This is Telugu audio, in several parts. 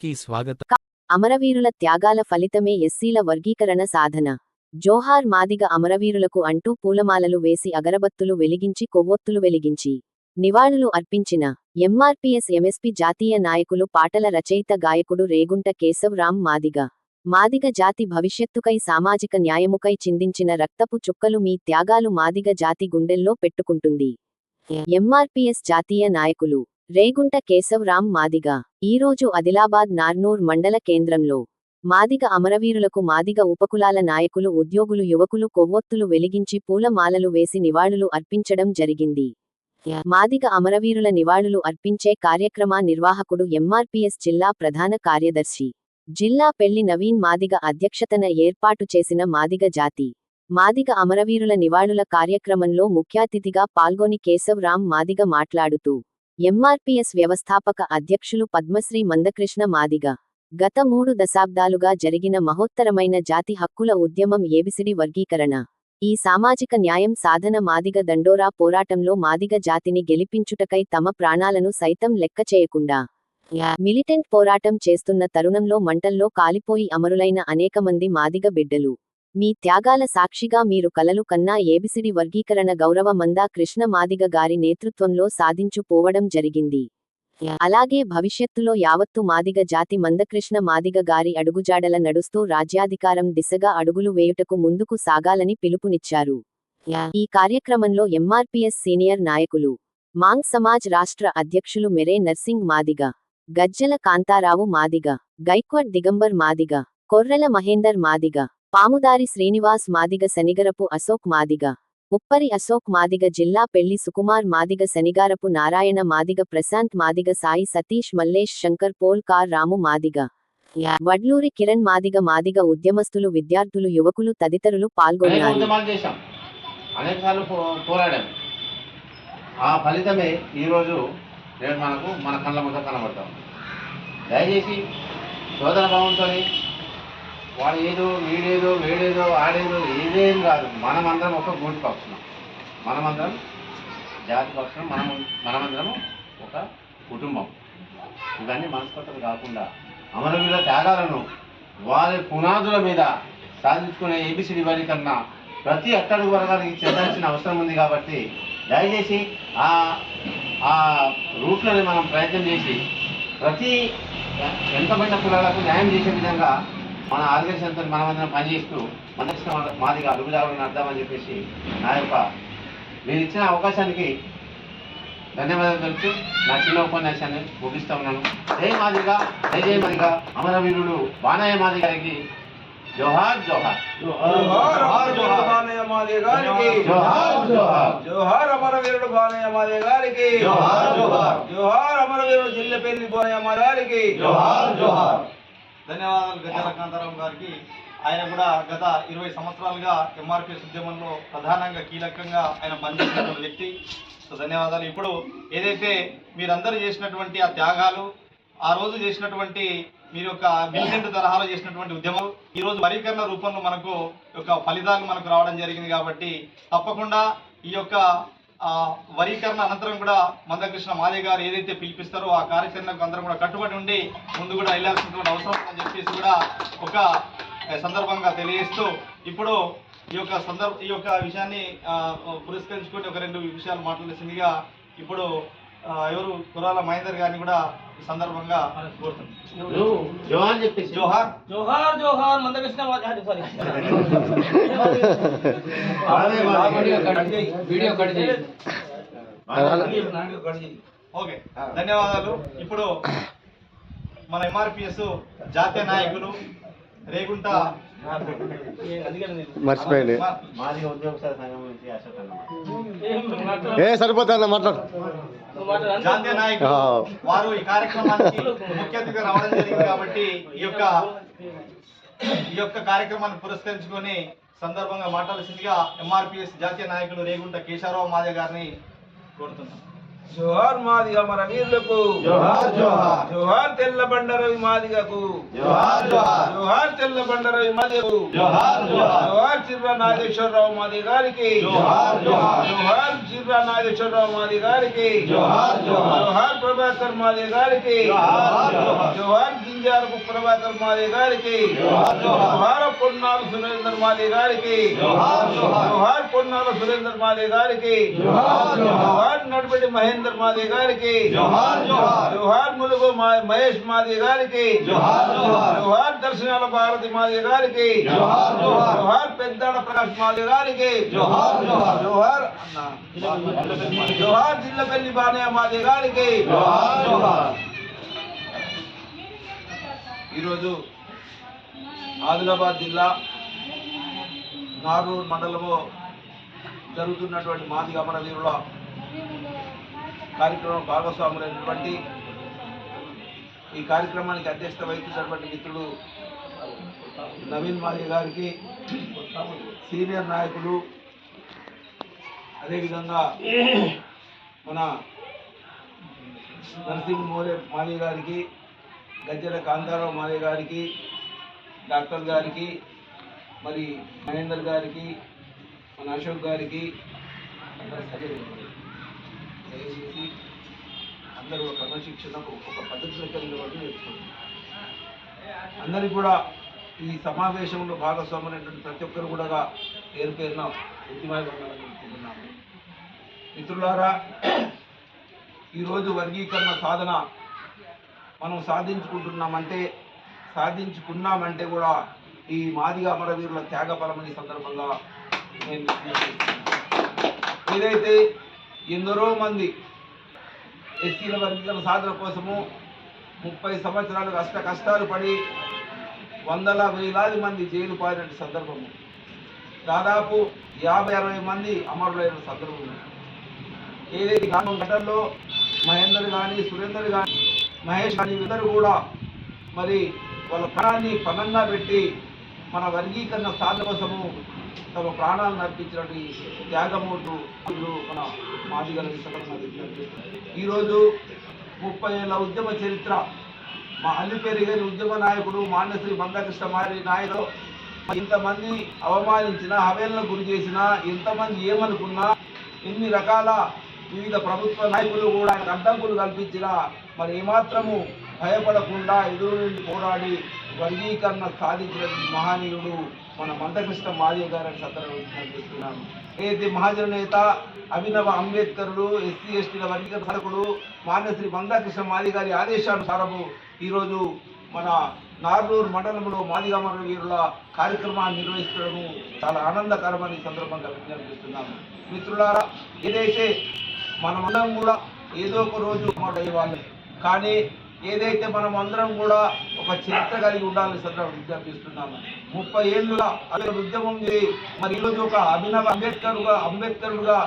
కి స్వాగతం. అమరవీరుల త్యాగాల ఫలితమే ఎస్సీల వర్గీకరణ సాధన. జోహార్ మాదిగ అమరవీరులకు అంటూ పూలమాలలు వేసి అగరబత్తులు వెలిగించి కొవ్వొత్తులు వెలిగించి నివాళులు అర్పించిన ఎంఆర్పీఎస్ ఎంఎస్పీ జాతీయ నాయకులు పాటల రచయిత గాయకుడు రేగుంట కేశవ్ రామ్ మాదిగ. మాదిగ జాతి భవిష్యత్తుకై సామాజిక న్యాయముకై చిందించిన రక్తపు చుక్కలు మీ త్యాగాలు మాదిగ జాతి గుండెల్లో పెట్టుకుంటుంది. ఎంఆర్పీఎస్ జాతీయ నాయకులు రేగుంట కేశవ్ రామ్ మాదిగ. ఈరోజు ఆదిలాబాద్ నార్నూర్ మండల కేంద్రంలో మాదిగ అమరవీరులకు మాదిగ ఉపకులాల నాయకులు ఉద్యోగులు యువకులు కొవ్వొత్తులు వెలిగించి పూల మాలలు వేసి నివాళులు అర్పించడం జరిగింది. మాదిగ అమరవీరుల నివాళులు అర్పించే కార్యక్రమ నిర్వాహకుడు ఎంఆర్పీఎస్ జిల్లా ప్రధాన కార్యదర్శి జిల్లా పెళ్లి నవీన్ మాదిగ అధ్యక్షతన ఏర్పాటు చేసిన మాదిగ జాతి మాదిగ అమరవీరుల నివాళుల కార్యక్రమంలో ముఖ్యాతిథిగా పాల్గొని కేశవ్ రామ్ మాదిగ మాట్లాడుతూ ఎంఆర్పీఎస్ వ్యవస్థాపక అధ్యక్షులు పద్మశ్రీ మందకృష్ణ మాదిగ గత 3 దశాబ్దాలుగా జరిగిన మహోత్తరమైన జాతి హక్కుల ఉద్యమం ఏబిసిడి వర్గీకరణ, ఈ సామాజిక న్యాయం సాధన మాదిగ దండోరా పోరాటంలో మాదిగ జాతిని గెలిపించుటకై తమ ప్రాణాలను సైతం లెక్క చేయకుండా మిలిటెంట్ పోరాటం చేస్తున్న తరుణంలో మంటల్లో కాలిపోయి అమరులైన అనేకమంది మాదిగ బిడ్డలు మీ త్యాగాల సాక్షిగా మీరు కలలు కన్నా ఏబిసిడి వర్గీకరణ గౌరవ మందా కృష్ణ మాదిగ గారి నేతృత్వంలో సాధించు పోవడం జరిగింది. అలాగే భవిష్యత్తులో యావత్తు మాదిగ జాతి మందకృష్ణ మాదిగ గారి అడుగుజాడల నడుస్తూ రాజ్యాధికారం దిశగా అడుగులు వేయుటకు ముందుకు సాగాలని పిలుపునిచ్చారు. ఈ కార్యక్రమంలో ఎంఆర్పీఎస్ సీనియర్ నాయకులు మాంగ్ సమాజ్ రాష్ట్ర అధ్యక్షులు మెరే నర్సింగ్ మాదిగ, గజ్జల కాంతారావు మాదిగ, గైక్వాడ్ దిగంబర్ మాదిగ, కొర్రెల మహేందర్ మాదిగ, పాముదారి శ్రీనివాస్ మాదిగ, శనిగరపు అశోక్ మాదిగ, ఉప్పరి అశోక్ మాదిగ, జిల్లా పెళ్లి సుకుమార్ మాదిగ, శనిగారపు నారాయణ మాదిగ, ప్రశాంత్ మాదిగ, సాయి సతీష్, మల్లేష్, శంకర్, పోల్ కార్ రాము మాదిగ, వడ్లూరి కిరణ్ మాదిగ, మాదిగ ఉద్యమస్తులు, విద్యార్థులు, యువకులు తదితరులు పాల్గొన్నారు. ఆ ఫలితమే ఈరోజు రేపు మన కళ్ళ ముందు కనబడతాం. దయచేసి సోదర భావంతో వాడు ఏదో వీడేదో వేడేదో ఆడేదో ఏదేం కాదు, మనమందరం ఒక గూటి పక్షం, మనమందరం జాతి పక్షం, మనమందరం ఒక కుటుంబం. ఇవన్నీ మనస్పర్ధలు కాకుండా అమరవీరుల త్యాగాలను వారి పునాదుల మీద సాధించుకునే ఏబిసిడి వర్గీకరణ ప్రతి అట్టడుగు వర్గానికి చెందాల్సిన అవసరం ఉంది. కాబట్టి దయచేసి ఆ రూట్లని మనం ప్రయత్నం చేసి ప్రతి వెనుకబడిన కులాలకు న్యాయం చేసే విధంగా మన ఆర్గనైజేషన్తో మనమందరం పనిచేస్తూ మందకృష్ణ మాదిగ అడుగుదారులను అర్థమని చెప్పేసి మీరు ఇచ్చిన అవకాశానికి ధన్యవాదాలు తెలుపుతూ నా చిన్న ఉపన్యాసాన్ని ముగిస్తా ఉన్నాను. జై మాదిగ, జై జై మాదిగ. అమరవీరుడు బాణయ్య మాదిగ గారికి జోహార్ జోహార్. జోహార్ అమరవీరుడు బాణయ్య మాదిగ గారికి జోహార్. అమరవీరుడు జిల్లెపల్లి బాణయ్య మాదిగ గారికి జోహార్. ధన్యవాదాలు గజ్జల కాంతారావు గారికి. ఆయన కూడా గత 20 సంవత్సరాలుగా ఎంఆర్పీఎస్ ఉద్యమంలో ప్రధానంగా కీలకంగా ఆయన పనిచేసినటువంటి వ్యక్తి. సో ధన్యవాదాలు. ఇప్పుడు ఏదైతే మీరందరూ చేసినటువంటి ఆ త్యాగాలు, ఆ రోజు చేసినటువంటి మీరు ఒక మిలిటెంట్ తరహాలో చేసినటువంటి ఉద్యమం ఈరోజు వర్గీకరణ రూపంలో మనకు ఒక ఫలితాలు మనకు రావడం జరిగింది. కాబట్టి తప్పకుండా ఈ యొక్క వర్గీకరణ అనంతరం కూడా మందకృష్ణ మాదిగ గారు ఏదైతే పిలిపిస్తారో ఆ కార్యాచరణకు అందరం కూడా కట్టుబడి ఉండి ముందు కూడా వెళ్ళాల్సినటువంటి అవసరం అని చెప్పేసి కూడా ఒక సందర్భంగా తెలియజేస్తూ ఇప్పుడు ఈ యొక్క విషయాన్ని పురస్కరించుకొని ఒక 2 విషయాలు మాట్లాడాల్సిందిగా ఇప్పుడు ఎవరు కురాల మహేందర్ గారిని కూడా ఈ సందర్భంగా కోరుతున్నాం. జోహార్ జోహార్ జోహార్ మందకృష్ణ ఓకే, ధన్యవాదాలు. ఇప్పుడు మన ఎంఆర్పీఎస్ జాతీయ నాయకులు రేగుంట మర్చిపోయింది మాదిగ ఉద్యోగ సంఘం నుంచి అశోక్ సరిపోతా మాట్లాడు. జాతీయ నాయకులు వారు ఈ కార్యక్రమానికి ముఖ్య అతిథిగా రావడం జరిగింది. కాబట్టి ఈ యొక్క కార్యక్రమాన్ని పురస్కరించుకొని సందర్భంగా మాట్లాడాల్సిందిగా ఎంఆర్పీఎస్ జాతీయ నాయకులు రేగుంట కేశవరావు మాదిగ గారిని కోరుతున్నాం. జోహార్ మాదిగ అమరవీరులకు జోహార్ జోహార్ జోహార్ తెల్లబండ రవి మాదిగకు జోహార్ జోహార్ జోహార్ తెల్లబండ రవి మాదిగకు జోహార్ జోహార్ జోహార్ చిర్ర నాగేశ్వరరావు మాది గారికి జోహార్ జోహార్ జోహార్ చిర్ర నాగేశ్వరరావు మాది గారికి జోహార్ జోహార్ జోహార్ ప్రభాకర్ మాది గారికి జోహార్ జోహార్ జోహార్ గింజారపు ప్రభాకర్ మాది గారికి జోహార్ జోహార్ జోహార్ పొన్నాల సురేందర్ మాది గారికి జోహార్ జోహార్ జోహార్ పొన్నాల సురేందర్ మాది గారికి జోహార్ జోహార్ జోహార్ నడిపెట్టి మహేందర్ మాది గారికి జోహార్ జోహార్ జోహార్ ములుగు మహేష్ మాది గారికి జోహార్ జోహార్ జోహార్ దర్శనాల భారతి మాది గారికి జోహార్ జోహార్ జోహార్ పెద్దాడ ప్రకాష్ మాది గారికి జోహార్ జోహార్ జోహార్ జోహార్ జిల్లపల్లి బానయ్య మాది గారికి జోహార్ జోహార్ ఈరోజు ఆదిలాబాద్ జిల్లా నారూర్ మండలంలో జరుగుతున్నటువంటి మాదిగ అమరవీరుల కార్యక్రమం భాగస్వాములైనటువంటి ఈ కార్యక్రమానికి అధ్యక్షత వహిస్తున్నటువంటి మిత్రుడు నవీన్ మాదిగ గారికి, సీనియర్ నాయకులు, అదేవిధంగా మన నరసింహ మోరే మాదిగ గారికి, గజ్జల కాంతారావు మాదిగ గారికి, డాక్టర్ గారికి, మరి మహేందర్ గారికి, మన అశోక్ గారికి, దయచేసి అందరూ క్రమశిక్షణకు ఒక పద్ధతిలో కలిగినట్టు నేర్చుకుంటారు. అందరికీ కూడా ఈ సమావేశంలో భాగస్వాములైనటువంటి ప్రతి ఒక్కరు కూడా పేరు పేరున ఉద్యమాభివందనాలు తెలుపుతున్నాము. మిత్రులారా, ఈరోజు వర్గీకరణ సాధన మనం సాధించుకున్నామంటే కూడా ఈ మాదిగ అమరవీరుల త్యాగఫలమని సందర్భంగా నేను ఏదైతే ఎందరో మంది ఎస్సీల వర్గీకరణ సాధన కోసము 30 సంవత్సరాలు కష్టాలు పడి వందల వేలాది మంది జైలు పారిన సందర్భము, దాదాపు 50-60 మంది అమరులైన సందర్భం. ఏదైతే ఘటనలో మహేందర్ కానీ, సురేందర్ కానీ, మహేష్ కానీ ఇద్దరు కూడా మరి వాళ్ళ ప్రాణాన్ని పణంగా పెట్టి మన వర్గీకరణ సాధన కోసము తమ ప్రాణాలను అర్పించినటువంటి త్యాగమూర్తులు మన మాదిగల ఈరోజు 30 ఏళ్ళ ఉద్యమ చరిత్ర, మా అల్లిపేరు గారి ఉద్యమ నాయకుడు మాన్యశ్రీ మందకృష్ణ మారి నాయకుడు ఇంతమంది అవమానించినా, హవేళనకు గురి చేసినా, ఎంతమంది ఏమనుకున్నా, ఎన్ని రకాల వివిధ ప్రభుత్వ నాయకులు కూడా ఆయనకు అడ్డంకులు కల్పించినా మరి ఏమాత్రము భయపడకుండా ఎదురు నుండి పోరాడి వర్గీకరణ సాధించిన మహనీయుడు మన మందకృష్ణ మాదిగ గారని సందర్భిస్తున్నాను. ఏదైతే మహాజన నేత అభినవ అంబేద్కరుడు, ఎస్సీ ఎస్టీల వర్గీకరణ సాధకుడు మాన్యశ్రీ మందకృష్ణ మాదిగ గారి ఆదేశానుసారము ఈరోజు మన నార్నూరు మండలంలో మాదిగ అమరవీరుల కార్యక్రమాన్ని నిర్వహించడము చాలా ఆనందకరమని సందర్భంగా విజ్ఞప్తిస్తున్నాము. మిత్రులారా, ఏదైతే మనమందరం కూడా ఏదో ఒక రోజు అమరుడయ్యేవాళ్ళం, కానీ ఏదైతే మనం అందరం కూడా ఒక చరిత్ర కలిగి ఉండాలని సందర్భంగా విజ్ఞప్తిస్తున్నాము. 30 ఏళ్ళుగా అదే ఉద్యమం చేసి మరి ఈరోజు ఒక అభినవ అంబేద్కరుడుగా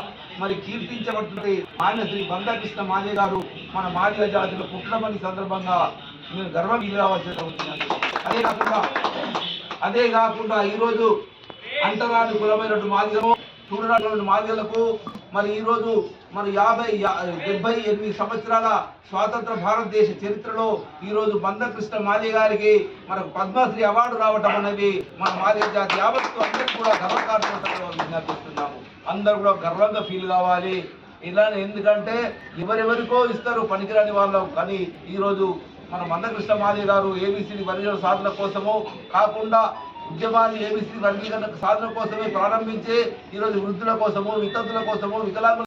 మరి కీర్తించబడుతుంది మాన్యశ్రీ మందకృష్ణ మాదిగ గారు మన మాదిగ జాతిలో పుట్టడమని సందర్భంగా నేను గర్వం కావాల్సి అవుతున్నాను. అదే కాకుండా ఈరోజు అంటరాని కులమైనటువంటి మాదిగము చూడనటువంటి మాదిగలకు మరి ఈరోజు మరి 78 సంవత్సరాల స్వాతంత్ర భారతదేశ చరిత్రలో ఈరోజు మందకృష్ణ మాదిగ గారికి మనకు పద్మశ్రీ అవార్డు రావటం అనేది మన మాదిగ జాతి యావత్తు అందరూ కూడా గర్వకారణంగా విజ్ఞాపిస్తున్నాము. అందరూ కూడా గర్వంగా ఫీల్ కావాలి. ఇలానే ఎందుకంటే ఎవరెవరికో ఇస్తారు పనికిరాని వాళ్ళు, కానీ ఈరోజు మన మందకృష్ణ మాదిగ గారు ఏబీసీ వర్గీకరణ సాధన కోసము కాకుండా ఉద్యమాన్ని ఏబీసీ వర్గీకరణ సాధన కోసమే ప్రారంభించి ఈరోజు వృద్ధుల కోసము, వితంతుల కోసము, వికలాంగుల